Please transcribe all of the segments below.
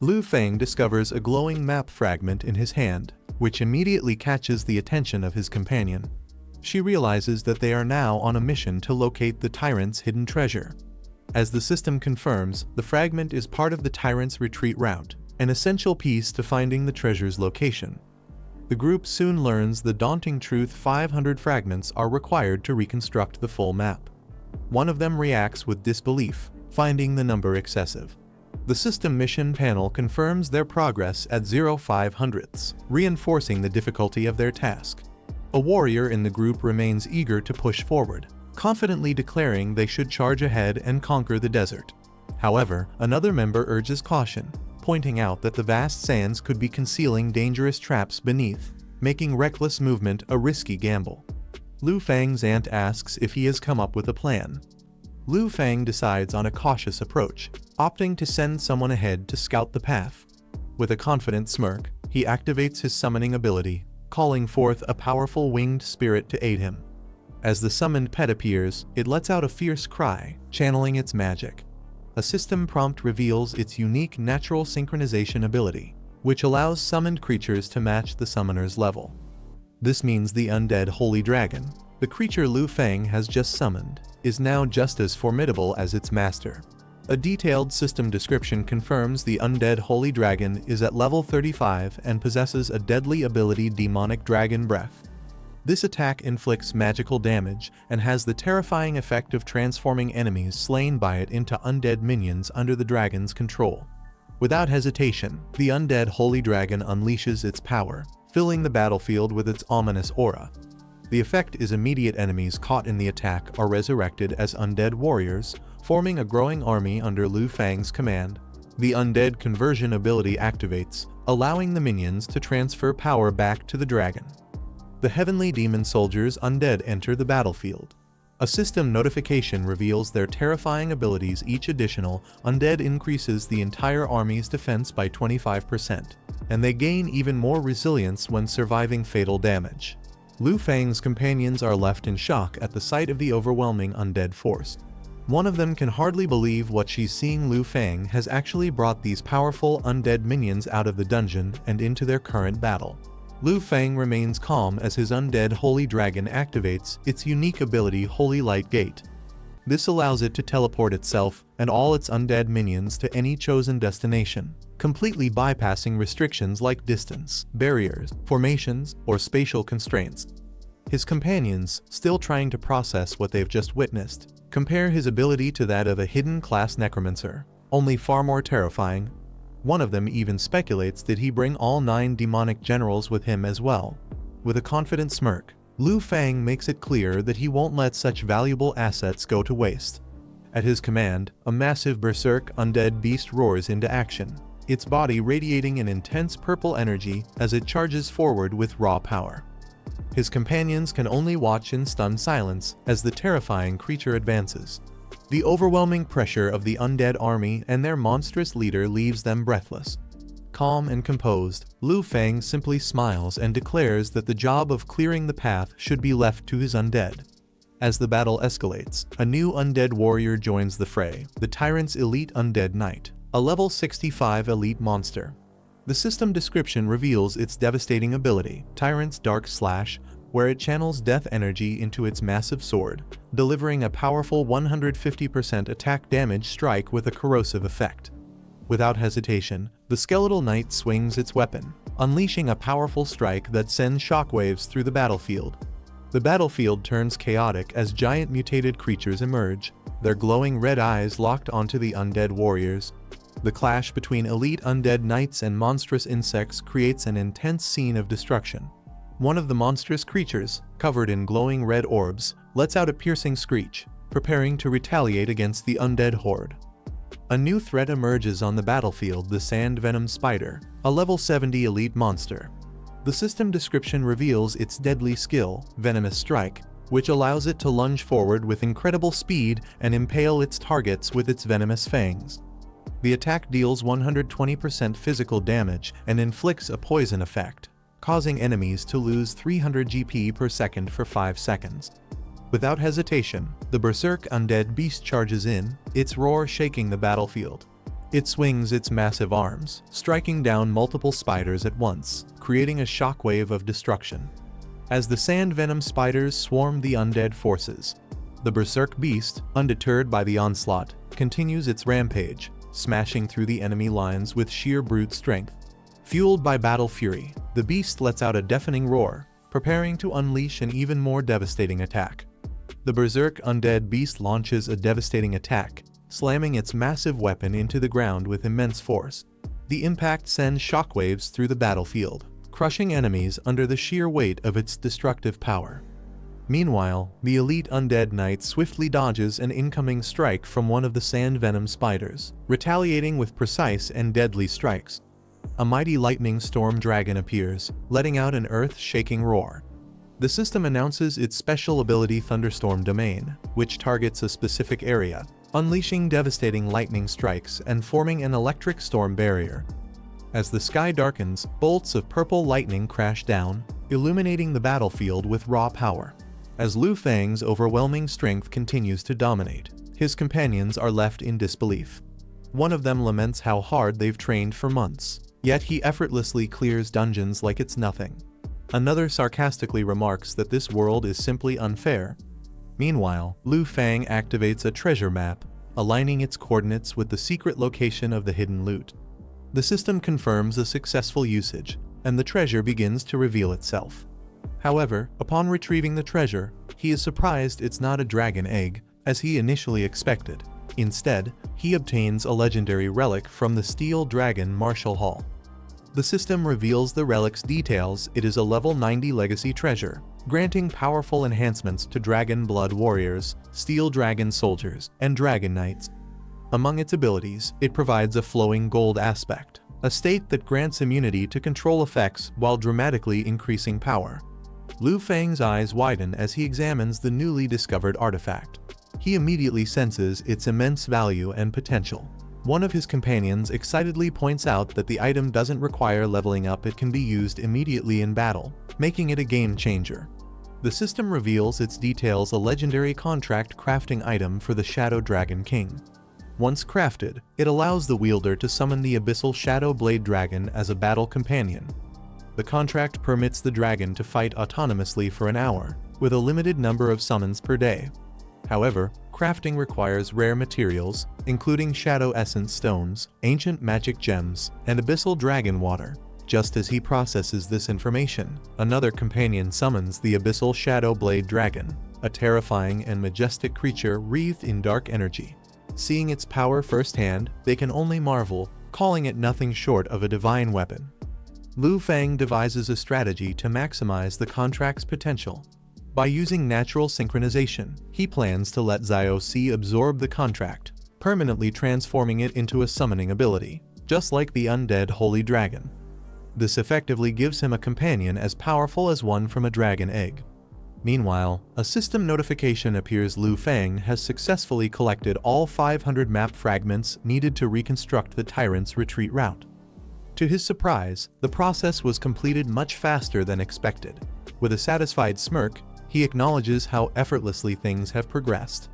Lu Feng discovers a glowing map fragment in his hand, which immediately catches the attention of his companion. She realizes that they are now on a mission to locate the tyrant's hidden treasure. As the system confirms, the fragment is part of the tyrant's retreat route, an essential piece to finding the treasure's location. The group soon learns the daunting truth: 500 fragments are required to reconstruct the full map. One of them reacts with disbelief, finding the number excessive. The system mission panel confirms their progress at 0.05, reinforcing the difficulty of their task. A warrior in the group remains eager to push forward, confidently declaring they should charge ahead and conquer the desert. However, another member urges caution, pointing out that the vast sands could be concealing dangerous traps beneath, making reckless movement a risky gamble. Lu Feng's aunt asks if he has come up with a plan. Lu Feng decides on a cautious approach, opting to send someone ahead to scout the path. With a confident smirk, he activates his summoning ability, calling forth a powerful winged spirit to aid him. As the summoned pet appears, it lets out a fierce cry, channeling its magic. A system prompt reveals its unique natural synchronization ability, which allows summoned creatures to match the summoner's level. This means the undead holy dragon, the creature Lu Feng has just summoned, is now just as formidable as its master. A detailed system description confirms the undead holy dragon is at level 35 and possesses a deadly ability, demonic dragon breath. This attack inflicts magical damage and has the terrifying effect of transforming enemies slain by it into undead minions under the dragon's control. Without hesitation, the undead holy dragon unleashes its power, filling the battlefield with its ominous aura. The effect is immediate: enemies caught in the attack are resurrected as undead warriors, forming a growing army under Lu Feng's command. The undead conversion ability activates, allowing the minions to transfer power back to the dragon. The heavenly demon soldiers undead enter the battlefield. A system notification reveals their terrifying abilities. Each additional undead increases the entire army's defense by 25%, and they gain even more resilience when surviving fatal damage. Lu Feng's companions are left in shock at the sight of the overwhelming undead force. One of them can hardly believe what she's seeing. Lu Feng has actually brought these powerful undead minions out of the dungeon and into their current battle. Lu Feng remains calm as his undead holy dragon activates its unique ability, Holy Light Gate. This allows it to teleport itself and all its undead minions to any chosen destination, completely bypassing restrictions like distance, barriers, formations, or spatial constraints. His companions, still trying to process what they've just witnessed, compare his ability to that of a hidden class necromancer, only far more terrifying. One of them even speculates, did he bring all 9 demonic generals with him as well? With a confident smirk, Lu Feng makes it clear that he won't let such valuable assets go to waste. At his command, a massive berserk undead beast roars into action, its body radiating an intense purple energy as it charges forward with raw power. His companions can only watch in stunned silence as the terrifying creature advances. The overwhelming pressure of the undead army and their monstrous leader leaves them breathless. Calm and composed, Lu Feng simply smiles and declares that the job of clearing the path should be left to his undead. As the battle escalates, a new undead warrior joins the fray, the tyrant's elite undead knight, a level 65 elite monster. The system description reveals its devastating ability, Tyrant's Dark Slash, where it channels death energy into its massive sword, delivering a powerful 150% attack damage strike with a corrosive effect. Without hesitation, the skeletal knight swings its weapon, unleashing a powerful strike that sends shockwaves through the battlefield. The battlefield turns chaotic as giant mutated creatures emerge, their glowing red eyes locked onto the undead warriors. The clash between elite undead knights and monstrous insects creates an intense scene of destruction. One of the monstrous creatures, covered in glowing red orbs, lets out a piercing screech, preparing to retaliate against the undead horde. A new threat emerges on the battlefield, the Sand Venom Spider, a level 70 elite monster. The system description reveals its deadly skill, Venomous Strike, which allows it to lunge forward with incredible speed and impale its targets with its venomous fangs. The attack deals 120% physical damage and inflicts a poison effect, causing enemies to lose 300 GP per second for 5 seconds. Without hesitation, the berserk undead beast charges in, its roar shaking the battlefield. It swings its massive arms, striking down multiple spiders at once, creating a shockwave of destruction. As the sand venom spiders swarm the undead forces, the berserk beast, undeterred by the onslaught, continues its rampage, smashing through the enemy lines with sheer brute strength. Fueled by battle fury, the beast lets out a deafening roar, preparing to unleash an even more devastating attack. The berserk undead beast launches a devastating attack, slamming its massive weapon into the ground with immense force. The impact sends shockwaves through the battlefield, crushing enemies under the sheer weight of its destructive power. Meanwhile, the elite undead knight swiftly dodges an incoming strike from one of the sand venom spiders, retaliating with precise and deadly strikes. A mighty lightning storm dragon appears, letting out an earth-shaking roar. The system announces its special ability Thunderstorm Domain, which targets a specific area, unleashing devastating lightning strikes and forming an electric storm barrier. As the sky darkens, bolts of purple lightning crash down, illuminating the battlefield with raw power. As Lu Fang's overwhelming strength continues to dominate, his companions are left in disbelief. One of them laments how hard they've trained for months, yet he effortlessly clears dungeons like it's nothing. Another sarcastically remarks that this world is simply unfair. Meanwhile, Lu Fang activates a treasure map, aligning its coordinates with the secret location of the hidden loot. The system confirms a successful usage, and the treasure begins to reveal itself. However, upon retrieving the treasure, he is surprised it's not a dragon egg, as he initially expected. Instead, he obtains a legendary relic from the Steel Dragon Martial Hall. The system reveals the relic's details. It is a level 90 legacy treasure, granting powerful enhancements to Dragon Blood Warriors, Steel Dragon Soldiers, and Dragon Knights. Among its abilities, it provides a flowing gold aspect, a state that grants immunity to control effects while dramatically increasing power. Lu Fang's eyes widen as he examines the newly discovered artifact. He immediately senses its immense value and potential. One of his companions excitedly points out that the item doesn't require leveling up, it can be used immediately in battle, making it a game changer. The system reveals its details: a legendary contract crafting item for the Shadow Dragon King. Once crafted, it allows the wielder to summon the Abyssal Shadow Blade Dragon as a battle companion. The contract permits the dragon to fight autonomously for an hour, with a limited number of summons per day. However, crafting requires rare materials, including Shadow Essence Stones, Ancient Magic Gems, and Abyssal Dragon Water. Just as he processes this information, another companion summons the Abyssal Shadow Blade Dragon, a terrifying and majestic creature wreathed in dark energy. Seeing its power firsthand, they can only marvel, calling it nothing short of a divine weapon. Lu Fang devises a strategy to maximize the contract's potential. By using natural synchronization, he plans to let Xiao Si absorb the contract, permanently transforming it into a summoning ability, just like the undead Holy Dragon. This effectively gives him a companion as powerful as one from a dragon egg. Meanwhile, a system notification appears: Lu Fang has successfully collected all 500 map fragments needed to reconstruct the tyrant's retreat route. To his surprise, the process was completed much faster than expected. With a satisfied smirk, he acknowledges how effortlessly things have progressed.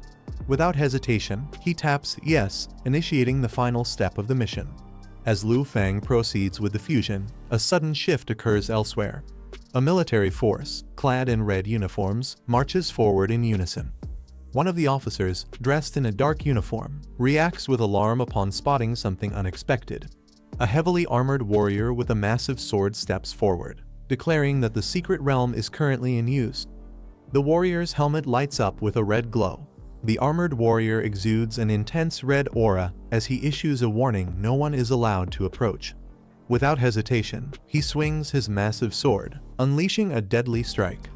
Without hesitation, he taps yes, initiating the final step of the mission. As Lu Fang proceeds with the fusion, a sudden shift occurs elsewhere. A military force, clad in red uniforms, marches forward in unison. One of the officers, dressed in a dark uniform, reacts with alarm upon spotting something unexpected. A heavily armored warrior with a massive sword steps forward, declaring that the secret realm is currently in use. The warrior's helmet lights up with a red glow. The armored warrior exudes an intense red aura as he issues a warning: no one is allowed to approach. Without hesitation, he swings his massive sword, unleashing a deadly strike.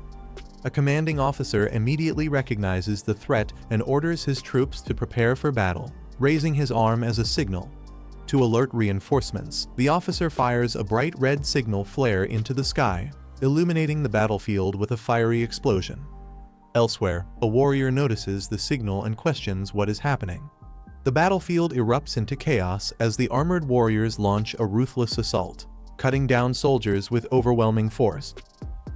A commanding officer immediately recognizes the threat and orders his troops to prepare for battle, raising his arm as a signal. To alert reinforcements, the officer fires a bright red signal flare into the sky, illuminating the battlefield with a fiery explosion. Elsewhere, a warrior notices the signal and questions what is happening. The battlefield erupts into chaos as the armored warriors launch a ruthless assault, cutting down soldiers with overwhelming force.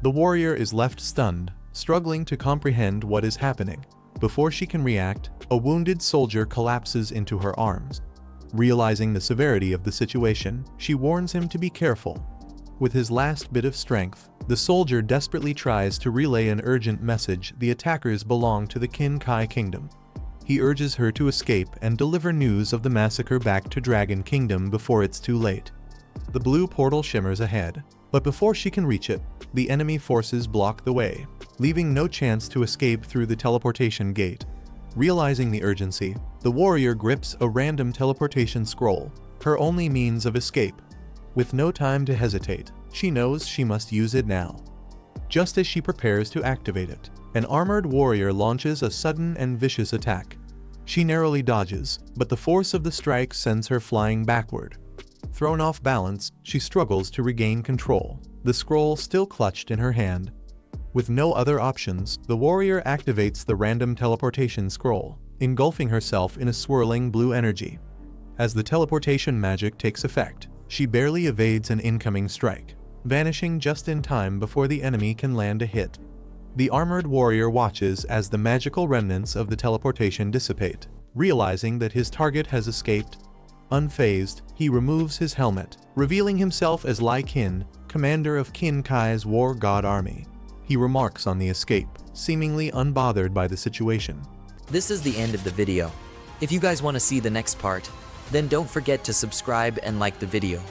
The warrior is left stunned, struggling to comprehend what is happening. Before she can react, a wounded soldier collapses into her arms. Realizing the severity of the situation, she warns him to be careful. With his last bit of strength, the soldier desperately tries to relay an urgent message: the attackers belong to the Qin-Kai Kingdom. He urges her to escape and deliver news of the massacre back to Dragon Kingdom before it's too late. The blue portal shimmers ahead, but before she can reach it, the enemy forces block the way, leaving no chance to escape through the teleportation gate. Realizing the urgency, the warrior grips a random teleportation scroll, her only means of escape. With no time to hesitate, she knows she must use it now. Just as she prepares to activate it, an armored warrior launches a sudden and vicious attack. She narrowly dodges, but the force of the strike sends her flying backward. Thrown off balance, she struggles to regain control, the scroll still clutched in her hand. With no other options, the warrior activates the random teleportation scroll, engulfing herself in a swirling blue energy. As the teleportation magic takes effect, she barely evades an incoming strike, vanishing just in time before the enemy can land a hit. The armored warrior watches as the magical remnants of the teleportation dissipate, realizing that his target has escaped. Unfazed, he removes his helmet, revealing himself as Lai Qin, commander of Qin Kai's war god army. He remarks on the escape, seemingly unbothered by the situation. This is the end of the video. If you guys want to see the next part, then don't forget to subscribe and like the video.